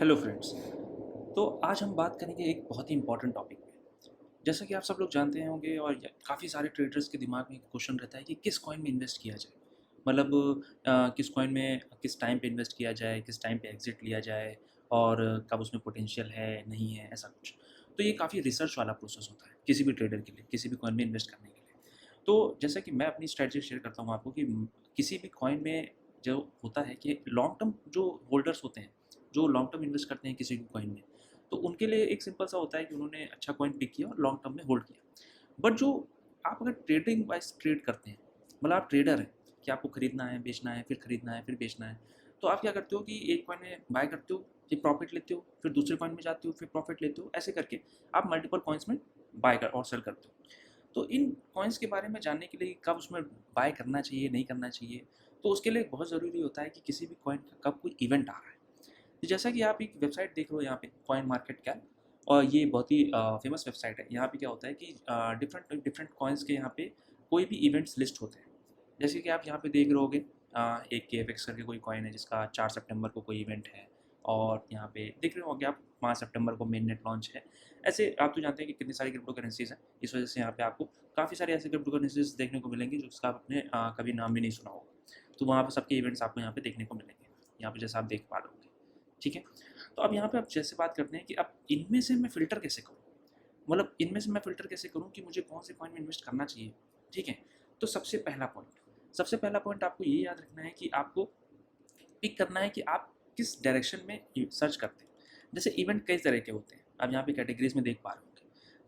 Hello friends. तो आज हम बात करेंगे एक बहुत ही इम्पोर्टेंट टॉपिक पे। जैसा कि आप सब लोग जानते होंगे और काफ़ी सारे ट्रेडर्स के दिमाग में एक क्वेश्चन रहता है कि किस कॉइन में इन्वेस्ट किया जाए। मतलब किस कॉइन में किस टाइम पे इन्वेस्ट किया जाए, किस टाइम पे एग्जिट लिया जाए और कब उसमें पोटेंशियल है नहीं है, ऐसा कुछ। तो ये काफ़ी रिसर्च वाला प्रोसेस होता है किसी भी ट्रेडर के लिए, किसी भी कॉइन में इन्वेस्ट करने के लिए। तो जैसा कि मैं अपनी स्ट्रेटजी शेयर करता हूँ आपको कि किसी भी कॉइन में जो होता है कि लॉन्ग टर्म जो होल्डर्स होते हैं, जो लॉन्ग टर्म इन्वेस्ट करते हैं किसी भी कॉइन में, तो उनके लिए एक सिंपल सा होता है कि उन्होंने अच्छा कॉइन पिक किया और लॉन्ग टर्म में होल्ड किया। बट जो आप अगर ट्रेडिंग वाइज ट्रेड करते हैं, मतलब आप ट्रेडर हैं कि आपको खरीदना है, बेचना है, फिर खरीदना है, फिर बेचना है, तो आप क्या करते हो कि एक कॉइन में बाय करते हो, फिर प्रॉफिट लेते हो, फिर दूसरे कॉइन में जाते हो, फिर प्रॉफिट लेते हो, ऐसे करके आप मल्टीपल कॉइन्स में बाय कर और सेल करते हो। तो इन कॉइन्स के बारे में जानने के लिए कब उसमें बाय करना चाहिए, नहीं करना चाहिए, तो उसके लिए बहुत ज़रूरी होता है कि किसी भी कॉइन का कब कोई इवेंट आ रहा है। तो जैसा कि आप एक वेबसाइट देख रहे हो यहाँ पे, कॉइन मार्केट कैप, और ये बहुत ही फेमस वेबसाइट है। यहाँ पे क्या होता है कि डिफरेंट डिफरेंट कॉइन्स के यहाँ पे कोई भी इवेंट्स लिस्ट होते हैं। जैसे कि आप यहाँ पे देख रहे होगे, एक के एफ एक्स करके कोई कॉइन है जिसका 4 सितंबर को कोई इवेंट है। और यहाँ पे देख रहे होगे आप 5 सितंबर को मेन नेट लॉन्च है। ऐसे आप तो जानते हैं कि कितनी सारी क्रिप्टो करेंसीज हैं, इस वजह से यहाँ पे आपको काफ़ी सारे ऐसे क्रिप्टो करेंसीज देखने को मिलेंगी जो उसका आपने कभी नाम भी नहीं सुना होगा। तो वहाँ पर सबके इवेंट्स आपको यहाँ पे देखने को मिलेंगे, यहाँ पे जैसा आप देख पा रहे होंगे। ठीक है। तो अब यहाँ पे आप जैसे बात करते हैं कि अब इनमें से मैं फ़िल्टर कैसे करूँ, मतलब इनमें से मैं फ़िल्टर कैसे करूँ कि मुझे कौन से कॉइन में इन्वेस्ट करना चाहिए। ठीक है। तो सबसे पहला पॉइंट आपको ये याद रखना है कि आपको पिक करना है कि आप किस डायरेक्शन में सर्च करते हैं। जैसे इवेंट कई तरह के होते हैं, आप यहाँ पे कैटेगरीज में देख पा रहे होंगे।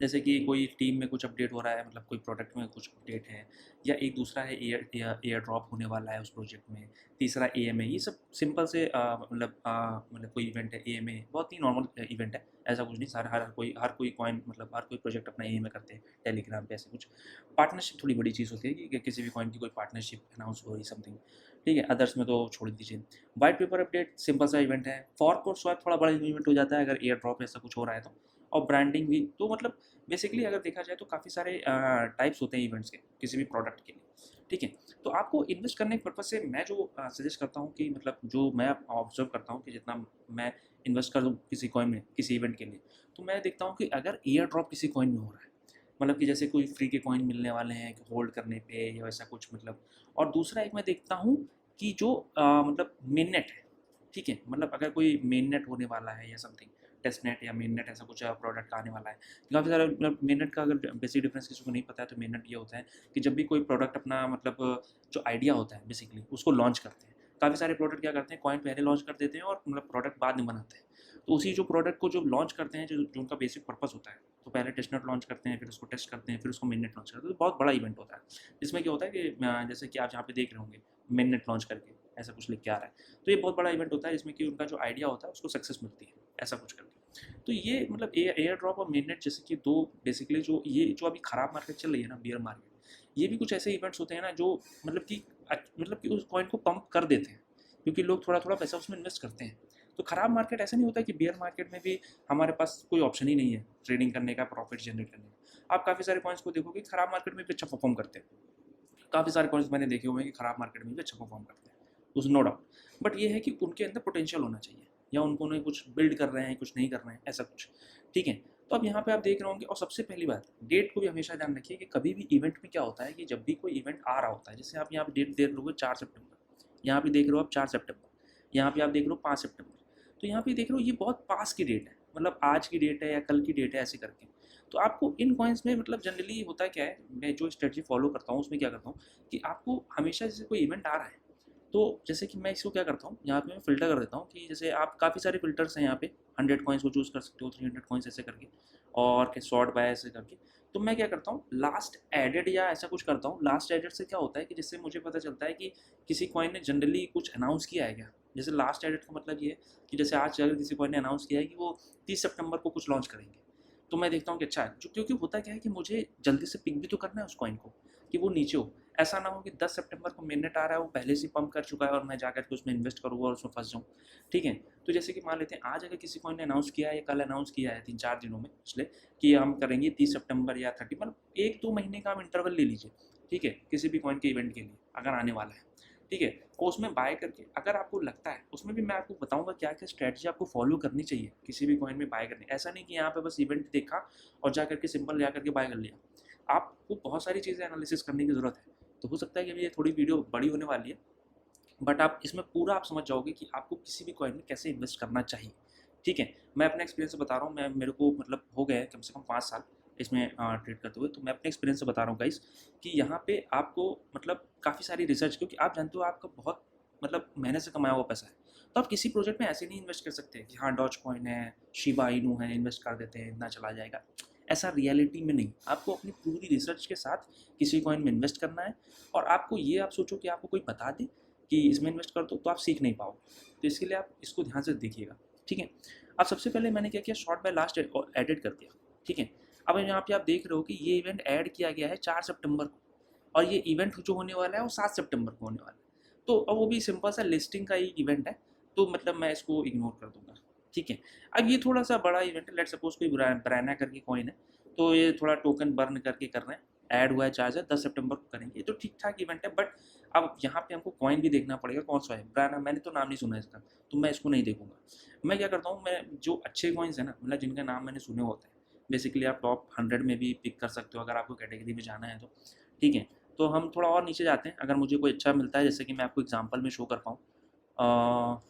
जैसे कि कोई टीम में कुछ अपडेट हो रहा है, मतलब कोई प्रोडक्ट में कुछ अपडेट है, या एक दूसरा है एयर ड्रॉप होने वाला है उस प्रोजेक्ट में, तीसरा एएमए, ये सब सिंपल से मतलब कोई इवेंट है। एएमए बहुत ही नॉर्मल इवेंट है, ऐसा कुछ नहीं। सारा हर कोई कॉइन, मतलब हर कोई प्रोजेक्ट अपना एएमए करते हैं टेलीग्राम पे, ऐसे कुछ। पार्टनरशिप थोड़ी बड़ी चीज़ होती है कि किसी भी कॉइन की कोई पार्टनरशिप अनाउंस हो रही समथिंग। ठीक है, अदर्स में तो छोड़ दीजिए। वाइट पेपर अपडेट सिंपल सा इवेंट है। फॉर्क और स्वैप थोड़ा बड़ा इवेंट हो जाता है अगर एयर ड्रॉप ऐसा कुछ हो रहा है तो। और ब्रांडिंग भी, तो मतलब बेसिकली अगर देखा जाए तो काफ़ी सारे टाइप्स होते हैं इवेंट्स के किसी भी प्रोडक्ट के लिए। ठीक है। तो आपको इन्वेस्ट करने के पर्पज़ से मैं जो सजेस्ट करता हूँ कि मतलब जो मैं ऑब्जर्व करता हूँ कि जितना मैं इन्वेस्ट कर दूँ किसी कॉइन में किसी इवेंट के लिए, तो मैं देखता हूँ कि अगर एयर ड्रॉप किसी कॉइन में हो रहा है, मतलब कि जैसे कोई फ्री के कॉइन मिलने वाले हैं होल्ड करने पे या वैसा कुछ, मतलब। और दूसरा एक मैं देखता हूँ कि जो मतलब मेन नेट है। ठीक है, मतलब अगर कोई मेन नेट होने वाला है या समथिंग, टेस्ट नेट या मेन नेट, ऐसा कुछ प्रोडक्ट आने वाला है। काफ़ी सारा मतलब मेन नेट का अगर बेसिक डिफरेंस किसी को नहीं पता है, तो मेन नेट ये होता है कि जब भी कोई प्रोडक्ट अपना मतलब जो आइडिया होता है बेसिकली उसको लॉन्च करते हैं। काफ़ी सारे प्रोडक्ट क्या करते हैं, कॉइन पहले लॉन्च कर देते हैं और मतलब प्रोडक्ट बाद में बनाते हैं। तो उसी जो प्रोडक्ट को जो लॉन्च करते हैं, जो उनका बेसिक पर्पस होता है, तो पहले टेस्ट नेट लॉन्च करते हैं, फिर उसको टेस्ट करते हैं, फिर उसको मेन नेट लॉन्च करते हैं। तो बहुत बड़ा इवेंट होता है। इसमें क्या होता है कि जैसे कि आप जहाँ पे देख रहे होंगे, मेन नेट लॉन्च करके ऐसा कुछ लिख के आ रहा है, तो ये बहुत बड़ा इवेंट होता है जिसमें कि उनका जो आइडिया होता है उसको सक्सेस मिलती है, ऐसा कुछ करके। तो ये मतलब एयर ड्रॉप और मेन नेट जैसे कि दो बेसिकली जो ये जो अभी खराब मार्केट चल रही है ना, बियर मार्केट, ये भी कुछ ऐसे इवेंट्स होते हैं ना जो मतलब कि उस कॉइन को पंप कर देते हैं, क्योंकि लोग थोड़ा थोड़ा पैसा उसमें इन्वेस्ट करते हैं। तो खराब मार्केट ऐसा नहीं होता कि बियर मार्केट में भी हमारे पास कोई ऑप्शन ही नहीं है ट्रेडिंग करने का, प्रॉफिट जनरेट करने का। आप काफ़ी सारे कॉइन्स को देखोगे खराब मार्केट में भी अच्छा परफॉर्म करते हैं। काफ़ी सारे कॉइन्स मैंने देखे हुए हैं कि खराब मार्केट में भी अच्छा परफॉर्म करते हैं, उस नो डाउट। बट ये है कि उनके अंदर पोटेंशियल होना चाहिए, या उनको उन्हें कुछ बिल्ड कर रहे हैं, कुछ नहीं कर रहे हैं, ऐसा कुछ। ठीक है। तो अब यहाँ पे आप देख रहे होंगे, और सबसे पहली बात, डेट को भी हमेशा ध्यान रखिए कि कभी भी इवेंट में क्या होता है कि जब भी कोई इवेंट आ रहा होता है, जैसे आप यहाँ पे डेट देख रहे हो 4 सितंबर, यहाँ पे देख रहे हो आप 4 सितंबर, यहाँ पे आप देख रहे हो 5 सितंबर, तो यहाँ पे देख रहे हो ये बहुत पास की डेट है, मतलब आज की डेट है या कल की डेट है, ऐसे करके। तो आपको इन कॉइन्स में मतलब जनरली होता क्या है, मैं जो स्ट्रेटजी फॉलो करता हूँ उसमें क्या करता हूँ कि आपको हमेशा जैसे कोई इवेंट आ रहा है, तो जैसे कि मैं इसको क्या करता हूँ, यहाँ पे मैं फ़िल्टर कर देता हूँ कि जैसे आप काफ़ी सारे फ़िल्टर्स हैं यहाँ पे, 100 कॉइन्स को चूज़ कर सकते हो, 300 कॉइन्स ऐसे करके, और सॉर्ट बाय ऐसे करके। तो मैं क्या करता हूँ, लास्ट एडेड या ऐसा कुछ करता हूँ। लास्ट एडेड से क्या होता है कि जिससे मुझे पता चलता है कि किसी कॉइन ने जनरली कुछ अनाउंस किया है क्या। जैसे लास्ट एडेड का मतलब ये है कि जैसे आज अगर किसी कॉइन ने अनाउंस किया है कि वो 30 सितंबर को कुछ लॉन्च करेंगे, तो मैं देखता हूँ कि अच्छा है, क्योंकि होता क्या है कि मुझे जल्दी से पिक भी तो करना है उस कॉइन को कि वो नीचे हो। ऐसा ना हो कि 10 सितंबर को मिनट आ रहा है, वो पहले से पंप कर चुका है और मैं जाकर के उसमें इन्वेस्ट करूँगा और उसमें फंस जाऊँ। ठीक है। तो जैसे कि मान लेते हैं आज अगर किसी कॉइन ने अनाउंस किया है या कल अनाउंस किया है 3-4 दिनों में पिछले, कि हम करेंगे 30 सितंबर या 30, मतलब 1-2 महीने का आप इंटरवल ले लीजिए। ठीक है, किसी भी कॉइन के इवेंट के लिए अगर आने वाला है, ठीक है। और उसमें बाय करके अगर आपको लगता है, उसमें भी मैं आपको बताऊंगा क्या क्या स्ट्रैटेजी आपको फॉलो करनी चाहिए किसी भी कॉइन में बाय करने। ऐसा नहीं कि यहाँ पे बस इवेंट देखा और जा करके सिंपल जा करके बाय कर लिया। आपको बहुत सारी चीज़ें एनालिसिस करने की ज़रूरत है। तो हो सकता है कि अभी ये थोड़ी वीडियो बड़ी होने वाली है, बट आप इसमें पूरा आप समझ जाओगे कि आपको किसी भी कॉइन में कैसे इन्वेस्ट करना चाहिए। ठीक है। मैं अपने एक्सपीरियंस से बता रहा हूँ, मैं मेरे को मतलब हो गए कम से कम 5 साल इसमें ट्रेड करते हुए। तो मैं अपने एक्सपीरियंस से बता रहा हूँ गाइस कि यहाँ पे आपको मतलब काफ़ी सारी रिसर्च, क्योंकि आप जानते हो आपका बहुत मतलब मेहनत से कमाया हुआ पैसा है। तो आप किसी प्रोजेक्ट में ऐसे नहीं इन्वेस्ट कर सकते कि हाँ डॉज कॉइन है, शिबा इनू है, इन्वेस्ट कर देते हैं इतना चला जाएगा। ऐसा रियलिटी में नहीं। आपको अपनी पूरी रिसर्च के साथ किसी कॉइन में इन्वेस्ट करना है। और आपको ये आप सोचो कि आपको कोई बता दे कि इसमें इन्वेस्ट कर दो तो आप सीख नहीं पाओगे। तो इसके लिए आप इसको ध्यान से देखिएगा। ठीक है। अब सबसे पहले मैंने क्या किया, शॉर्ट बाय लास्ट एडिट कर दिया। ठीक है। अब यहाँ पे आप देख रहे हो कि ये इवेंट ऐड किया गया है 4 सितंबर को, और ये इवेंट जो होने वाला है वो 7 सितंबर को होने वाला है। तो अब वो भी सिंपल सा लिस्टिंग का ही इवेंट है, तो मतलब मैं इसको इग्नोर कर दूंगा। ठीक है। अब ये थोड़ा सा बड़ा इवेंट है, लेट सपोज कोई ब्राना करके कॉइन है, तो ये थोड़ा टोकन बर्न करके कर रहे हैं, ऐड हुआ है चार्जर 10 सितंबर को करेंगे, ये तो ठीक ठाक इवेंट है। बट अब यहाँ पे हमको कॉइन भी देखना पड़ेगा कौन सा है। ब्राना मैंने तो नाम नहीं सुना इसका, तो मैं इसको नहीं देखूंगा। मैं क्या करता हूँ, मैं जो अच्छे कॉइन्स है ना, मतलब जिनका नाम मैंने सुने होते हैं, बेसिकली आप टॉप 100 में भी पिक कर सकते हो अगर आपको कैटेगरी में जाना है तो। ठीक है। तो हम थोड़ा और नीचे जाते हैं, अगर मुझे कोई अच्छा मिलता है, जैसे कि मैं आपको एग्जांपल में शो कर पाऊँ।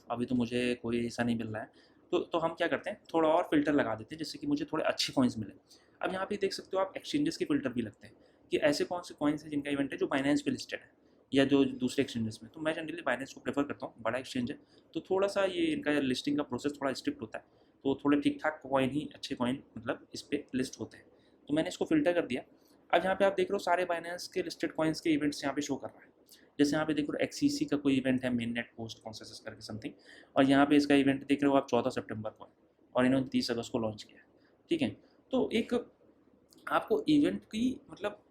अभी तो मुझे कोई ऐसा नहीं मिल रहा है, तो हम क्या करते हैं, थोड़ा और फिल्टर लगा देते हैं जिससे कि मुझे थोड़े अच्छे कॉइन्स मिले। अब यहाँ पे देख सकते हो आप, एक्सचेंजेस के फिल्टर भी लगते हैं कि ऐसे कौन से कॉइन्स हैं जिनका इवेंट है जो बाइनेंस पे लिस्टेड है या जो दूसरे एक्सचेंजेस में। तो मैं जनरली बाइनेंस को प्रेफर करता हूँ, बड़ा एक्सचेंज है, तो थोड़ा सा ये इनका लिस्टिंग का प्रोसेस थोड़ा स्ट्रिक्ट होता है, तो थोड़े ठीक ठाक कॉइन ही अच्छे कॉइन मतलब इस पर लिस्ट होते हैं। तो मैंने इसको फिल्टर कर दिया। अब यहाँ पे आप देख रहे हो सारे बाइनेंस के लिस्टेड कॉइन्स के इवेंट्स यहाँ पे शो कर रहा है। जैसे यहाँ पे देख रहे हो एक्सीसी का कोई इवेंट है, मेन नेट पोस्ट कॉन्सेस करके समथिंग, और यहाँ पे इसका इवेंट देख रहे हो आप 14 सितंबर को है, और इन्होंने 30 अगस्त को लॉन्च किया है। ठीक है। तो एक आपको इवेंट की मतलब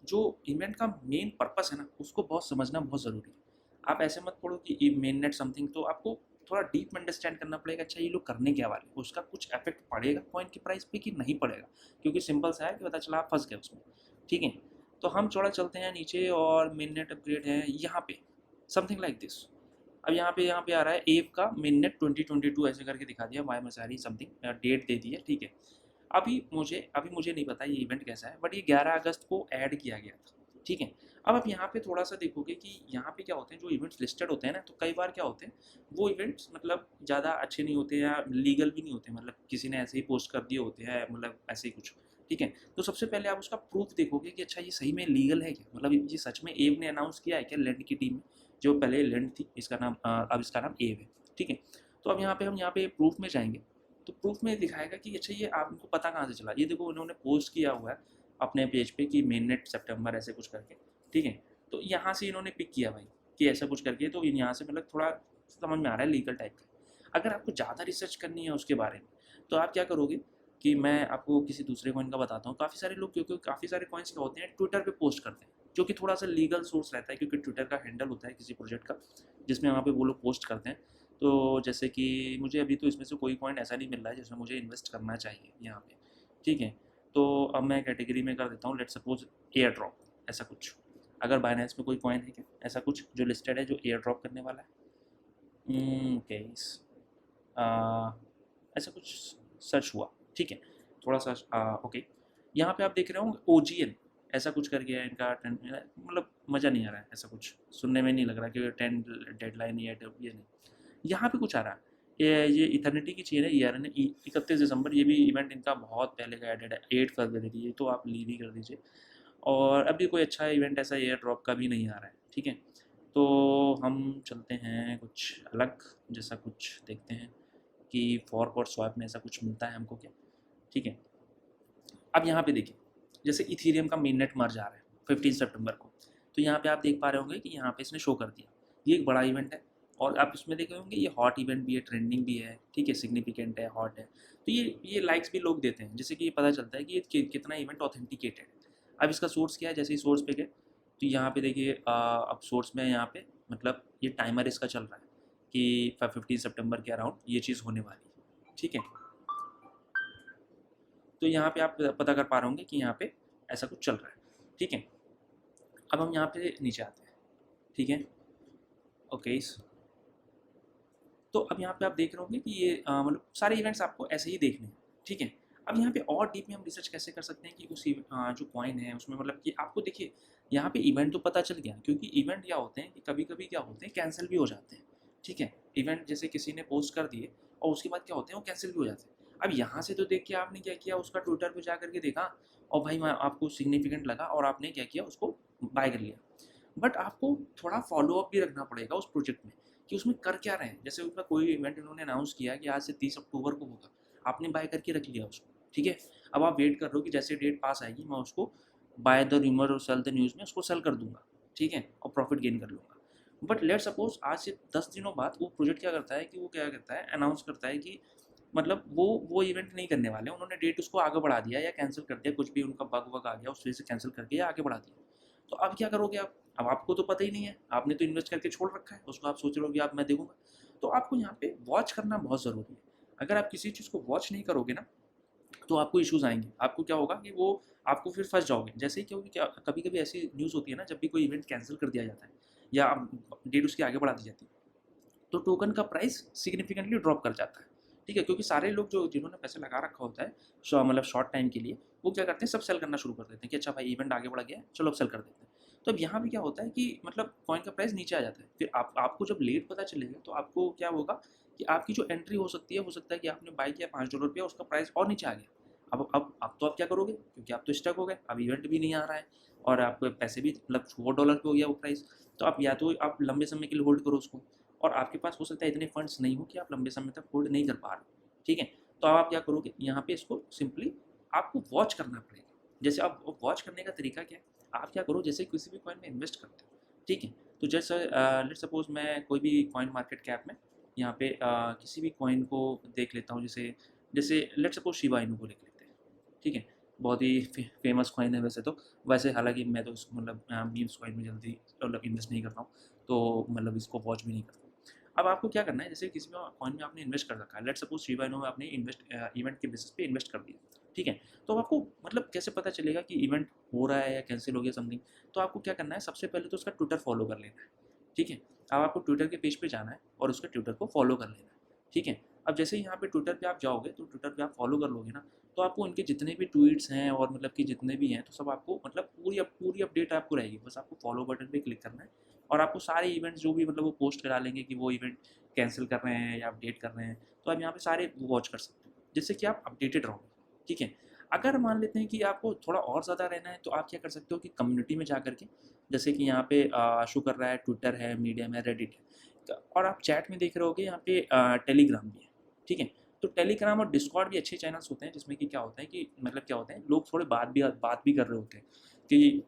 जो इवेंट का मेन पर्पस है ना, उसको बहुत समझना बहुत ज़रूरी है। आप ऐसे मत पढ़ो कि मेन नेट समथिंग, तो आपको थोड़ा डीप में अंडरस्टैंड करना पड़ेगा, अच्छा ये लोग करने क्या वाले, उसका कुछ इफेक्ट पड़ेगा कॉइन की प्राइस पे कि नहीं पड़ेगा, क्योंकि सिंपल सा है कि पता चला आप फंस गए उसमें। ठीक है। तो हम थोड़ा चलते हैं नीचे, और मेन नेट अपग्रेड है यहाँ पे समथिंग लाइक दिस। अब यहाँ पे आ रहा है एव का मेन नेट 2022 ऐसे करके दिखा दिया, वाई मसारी समथिंग डेट दे दी है। ठीक है। अभी मुझे नहीं पता ये इवेंट कैसा है, बट ये 11 अगस्त को ऐड किया गया था। ठीक है। अब आप यहाँ पे थोड़ा सा देखोगे कि यहाँ पे क्या होते हैं, जो इवेंट्स लिस्टेड होते हैं ना, तो कई बार क्या होते हैं वो इवेंट्स मतलब ज़्यादा अच्छे नहीं होते या लीगल भी नहीं होते, मतलब किसी ने ऐसे ही पोस्ट कर दिए होते हैं, मतलब ऐसे ही कुछ। ठीक है। तो सबसे पहले आप उसका प्रूफ देखोगे कि अच्छा ये सही में लीगल है क्या, मतलब ये सच में एव ने अनाउंस किया है क्या, लैंड की टीम में, जो पहले लैंड थी इसका नाम अब इसका नाम एव है। ठीक है। तो अब यहाँ पे हम यहाँ पे प्रूफ में जाएंगे, तो प्रूफ में दिखाएगा कि अच्छा ये आपको पता कहाँ से चला। ये देखो उन्होंने पोस्ट किया हुआ है अपने पेज पे कि मेन नेट सितंबर ऐसे कुछ करके। ठीक है। तो यहाँ से इन्होंने पिक किया भाई कि ऐसा कुछ करके, तो यहाँ से मतलब थोड़ा समझ में आ रहा है लीगल टाइप का। अगर आपको ज़्यादा रिसर्च करनी है उसके बारे में, तो आप क्या करोगे कि मैं आपको किसी दूसरे कॉइन का बताता हूँ। काफ़ी सारे लोग, क्योंकि काफ़ी सारे कॉइन्स क्या होते हैं ट्विटर पे पोस्ट करते हैं, जो कि थोड़ा सा लीगल सोर्स रहता है, क्योंकि ट्विटर का हैंडल होता है किसी प्रोजेक्ट का जिसमें वहाँ पे वो लोग पोस्ट करते हैं। तो जैसे कि मुझे अभी तो इसमें से कोई कॉइन ऐसा नहीं मिल रहा है जिसमें मुझे इन्वेस्ट करना चाहिए यहाँ पे। ठीक है। तो अब मैं कैटेगरी में कर देता हूँ, लेट सपोज एयर ड्रॉप ऐसा कुछ। अगर बाइनेंस में कोई कॉइन है क्या ऐसा कुछ जो लिस्टेड है जो एयर ड्रॉप करने वाला है, केस ऐसा कुछ सर्च हुआ। ठीक है। थोड़ा सा ओके। यहाँ पे आप देख रहे हो ओजीएन ऐसा कुछ कर गया इनका मतलब मज़ा नहीं आ रहा है, ऐसा कुछ सुनने में नहीं लग रहा कि 10 डेडलाइन ये नहीं। यहाँ पे कुछ आ रहा है, ये इथर्निटी की चेन है, ERN 31 दिसंबर, ये भी इवेंट इनका बहुत पहले का एडेड है, 8 फरवरी, ये तो आप लीव ही कर दीजिए। और अभी कोई अच्छा इवेंट ऐसा एयर ड्रॉप का भी नहीं आ रहा है। ठीक है। तो हम चलते हैं कुछ अलग जैसा कुछ देखते हैं कि फॉर्क और स्वैप में ऐसा कुछ मिलता है हमको क्या। ठीक है। अब यहाँ पे देखिए, जैसे इथीरियम का मेन नेट मर्ज आ रहा है 15 सितंबर को, तो यहाँ पे आप देख पा रहे होंगे कि यहाँ पे इसने शो कर दिया, ये एक बड़ा इवेंट है। और आप इसमें देखे होंगे ये हॉट इवेंट भी है, ट्रेंडिंग भी है। ठीक है। सिग्निफिकेंट है, हॉट है, तो ये लाइक्स भी लोग देते हैं, जिससे कि ये पता चलता है कि ये कितना इवेंट ऑथेंटिकेटेड है। अब इसका सोर्स क्या है, जैसे ही सोर्स पे गए तो यहाँ पे देखिए अब सोर्स में यहाँ पे मतलब ये टाइमर इसका चल रहा है कि 15 सितंबर के अराउंड ये चीज़ होने वाली है। ठीक है। तो यहाँ पे आप पता कर पा रहे होंगे कि यहाँ पे ऐसा कुछ चल रहा है। ठीक है। अब हम यहाँ पे नीचे आते हैं। ठीक है। ओके, तो अब यहाँ पे आप देख रहे होंगे कि ये मतलब सारे इवेंट्स आपको ऐसे ही देखने हैं, ठीक है। अब यहाँ पे और डीप में हम रिसर्च कैसे कर सकते हैं कि उस जो कॉइन है उसमें मतलब कि आपको देखिए यहाँ पे इवेंट तो पता चल गया, क्योंकि इवेंट क्या होते हैं कि कभी कभी क्या होते हैं कैंसिल भी हो जाते हैं, ठीक है। इवेंट जैसे किसी ने पोस्ट कर दिए और उसके बाद क्या होते हैं वो कैंसिल भी हो जाते हैं। अब यहाँ से तो देख के आपने क्या किया, उसका ट्विटर पर जा करके देखा और भाई मैं आपको सिग्निफिकेंट लगा और आपने क्या किया, उसको बाय कर लिया। बट आपको थोड़ा फॉलो अप भी रखना पड़ेगा उस प्रोजेक्ट में कि उसमें कर क्या रहे हैं। जैसे उसका कोई इवेंट इन्होंने अनाउंस किया कि आज से 30 अक्टूबर को होगा, आपने बाय करके रख लिया उसको, ठीक है। अब आप वेट कर रहे हो कि जैसे डेट पास आएगी मैं उसको बाय द रूमर और सेल द न्यूज़ में उसको सेल कर दूंगा, ठीक है, और प्रॉफिट गेन कर लूँगा। बट लेट सपोज आज से 10 दिनों बाद वो प्रोजेक्ट क्या करता है कि वो क्या करता है, अनाउंस करता है कि मतलब वो इवेंट नहीं करने वाले, उन्होंने डेट उसको आगे बढ़ा दिया या कैंसिल कर दिया, कुछ भी उनका बग वग आ गया उस वजह से कैंसिल करके या आगे बढ़ा दिया। तो अब क्या करोगे आप? अब आपको तो पता ही नहीं है, आपने तो इन्वेस्ट करके छोड़ रखा है उसको, आप सोच रहे हो कि आप मैं देखूंगा। तो आपको यहाँ पे वॉच करना बहुत ज़रूरी है। अगर आप किसी चीज़ को वॉच नहीं करोगे ना तो आपको इश्यूज़ आएंगे। आपको क्या होगा कि वो आपको फिर फंस जाओगे। जैसे ही क्योंकि क्या कभी कभी ऐसी न्यूज़ होती है ना, जब भी कोई इवेंट कैंसिल कर दिया जाता है या डेट उसकी आगे बढ़ा दी जाती है तो टोकन का प्राइस सिग्निफिकेंटली ड्रॉप कर जाता है, ठीक है। क्योंकि सारे लोग जो जिन्होंने पैसे लगा रखा होता है मतलब शॉर्ट टाइम के लिए, वो क्या करते हैं, सब सेल करना शुरू कर देते हैं कि अच्छा भाई इवेंट आगे बढ़ गया है, चलो अब सेल कर देते हैं। तो अब यहाँ पे क्या होता है कि मतलब कॉइन का प्राइस नीचे आ जाता है। फिर आपको जब लेट पता चलेगा तो आपको क्या होगा कि आपकी जो एंट्री हो सकती है, हो सकता है कि आपने बाई किया $5 पे, उसका प्राइस और नीचे आ गया। अब तो आप क्या करोगे, क्योंकि आप तो स्टक हो गए, अब इवेंट भी नहीं आ रहा है और आपके पैसे भी मतलब $4 पे हो गया वो प्राइस। तो आप या तो आप लंबे समय के लिए होल्ड करो उसको, और आपके पास हो सकता है इतने फंड्स नहीं हो कि आप लंबे समय तक होल्ड नहीं कर पा रहे, ठीक है। तो अब आप क्या करोगे, यहाँ पे इसको सिंपली आपको वॉच करना पड़ेगा। जैसे आप वॉच करने का तरीका क्या है, आप क्या करो, जैसे किसी भी कॉइन में इन्वेस्ट करते हो, ठीक है। तो जैसे लेट सपोज मैं कोई भी कॉइन मार्केट कैप में यहाँ पे किसी भी कॉइन को देख लेता हूँ, जैसे जैसे लेट सपोज शिबा इनू को देख लेते हैं, ठीक है। बहुत ही फेमस कॉइन है वैसे तो, वैसे हालांकि मैं तो इसको मतलब मीम्स कॉइन में जल्दी मतलब इन्वेस्ट नहीं करता हूँ, तो मतलब इसको वॉच भी नहीं करता। अब आपको क्या करना है, जैसे किसी भी कॉइन में आपने इन्वेस्ट कर रखा है, लेट सपोज शिबा इनू में आपने इवेंट के बेसिस पे इन्वेस्ट कर दिया, ठीक है। तो आपको मतलब कैसे पता चलेगा कि इवेंट हो रहा है या कैंसिल हो गया समथिंग। तो आपको क्या करना है, सबसे पहले तो उसका ट्विटर फॉलो कर लेना है, ठीक है। अब आपको ट्विटर के पेज पे जाना है और उसके ट्विटर को फॉलो कर लेना है, ठीक है। अब जैसे यहाँ पे ट्विटर पे आप जाओगे तो ट्विटर पे आप फॉलो कर लोगे ना, तो आपको उनके जितने भी ट्वीट्स हैं और मतलब कि जितने भी हैं तो सब आपको मतलब पूरी अपडेट आपको रहेगी। बस आपको फॉलो बटन पे क्लिक करना है और आपको सारे इवेंट्स जो भी मतलब वो पोस्ट करा लेंगे कि वो इवेंट कैंसिल कर रहे हैं या अपडेट कर रहे हैं, तो आप यहाँ पे सारे वॉच कर सकते हो जिससे कि आप अपडेटेड रहोगे, ठीक है। अगर मान लेते हैं कि आपको थोड़ा और ज़्यादा रहना है तो आप क्या कर सकते हो कि कम्युनिटी में जा करके, जैसे कि यहाँ पे शो कर रहा है, ट्विटर है, मीडियम है, रेडिट है, और आप चैट में देख रहे होगे यहाँ पे टेलीग्राम भी है, ठीक है। तो टेलीग्राम और डिस्कॉर्ड भी अच्छे चैनल्स होते हैं जिसमें कि क्या होता है कि मतलब क्या होता है, लोग थोड़े बात भी कर रहे होते हैं कि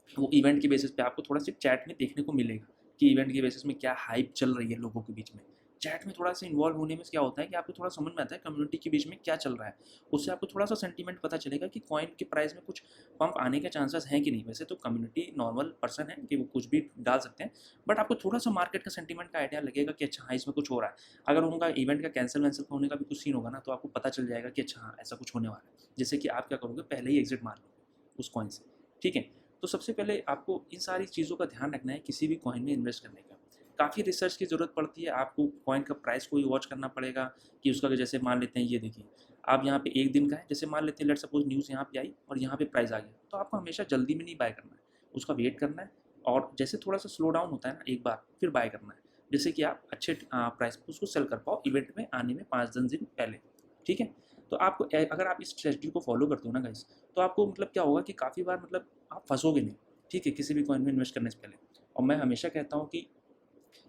वो इवेंट के बेसिस पे आपको थोड़ा सा चैट में देखने को मिलेगा कि इवेंट के बेसिस में क्या हाइप चल रही है लोगों के बीच में। चैट में थोड़ा सा इन्वॉल्व होने में क्या होता है कि आपको थोड़ा समझ में आता है कम्युनिटी के बीच में क्या चल रहा है, उससे आपको थोड़ा सा सेंटीमेंट पता चलेगा कि कॉइन के प्राइस में कुछ पंप आने के चांसेस हैं कि नहीं। वैसे तो कम्युनिटी नॉर्मल पर्सन है कि वो कुछ भी डाल सकते हैं, बट आपको थोड़ा सा मार्केट का सेंटीमेंट का आइडिया लगेगा कि अच्छा हाँ इसमें कुछ हो रहा है। अगर उनका इवेंट का कैंसिल वैंसिल होने का भी कुछ सीन होगा ना तो आपको पता चल जाएगा कि अच्छा हाँ ऐसा कुछ होने वाला है, जिससे कि आप क्या करोगे, पहले ही एग्जिट मार लोगे उस कॉइन से, ठीक है। तो सबसे पहले आपको इन सारी चीज़ों का ध्यान रखना है किसी भी कॉइन में इन्वेस्ट करने का। काफ़ी रिसर्च की ज़रूरत पड़ती है, आपको कॉइन का प्राइस को ही वॉच करना पड़ेगा कि उसका, जैसे मान लेते हैं ये देखिए आप यहाँ पे एक दिन का है, जैसे मान लेते हैं लेट सपोज न्यूज़ यहाँ पे आई और यहाँ पे प्राइस आ गया, तो आपको हमेशा जल्दी में नहीं बाय करना है, उसका वेट करना है और जैसे थोड़ा सा स्लो डाउन होता है ना एक बार फिर बाय करना है, जिससे कि आप अच्छे प्राइस पर उसको सेल कर पाओ इवेंट में आने में 5-10 दिन पहले, ठीक है। तो आपको अगर आप इस स्ट्रेटजी को फॉलो करते हो ना गाइस, तो आपको मतलब क्या होगा कि काफ़ी बार मतलब आप फंसोगे नहीं, ठीक है, किसी भी कॉइन में इन्वेस्ट करने से पहले। और मैं हमेशा कहता हूँ कि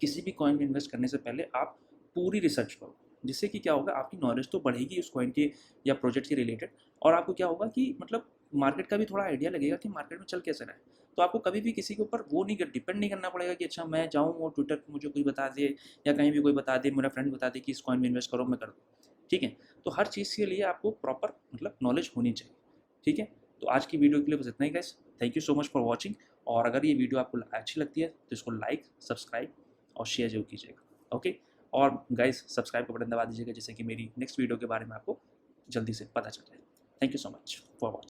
किसी भी कॉइन में इन्वेस्ट करने से पहले आप पूरी रिसर्च करो, जिससे कि क्या होगा, आपकी नॉलेज तो बढ़ेगी उस कॉइन के या प्रोजेक्ट के रिलेटेड, और आपको क्या होगा कि मतलब मार्केट का भी थोड़ा आइडिया लगेगा कि मार्केट में चल कैसे रहा है। तो आपको कभी भी किसी के ऊपर वो नहीं डिपेंड नहीं करना पड़ेगा कि अच्छा मैं जाऊँ और ट्विटर पर मुझे कोई बता दे या कहीं भी कोई बता दे, मेरा फ्रेंड बता दे कि इस कॉइन में इन्वेस्ट करो, मैं कर दूँ, ठीक है। तो हर चीज़ के लिए आपको प्रॉपर मतलब नॉलेज होनी चाहिए, ठीक है। तो आज की वीडियो के लिए बस इतना ही guys, thank you so much for watching. और अगर ये वीडियो आपको अच्छी लगती है तो इसको लाइक, सब्सक्राइब और शेयर जरूर कीजिएगा, ओके। और गाइस सब्सक्राइब का बटन दबा दीजिएगा जिससे कि मेरी नेक्स्ट वीडियो के बारे में आपको जल्दी से पता चल जाए। Thank you so much for watching.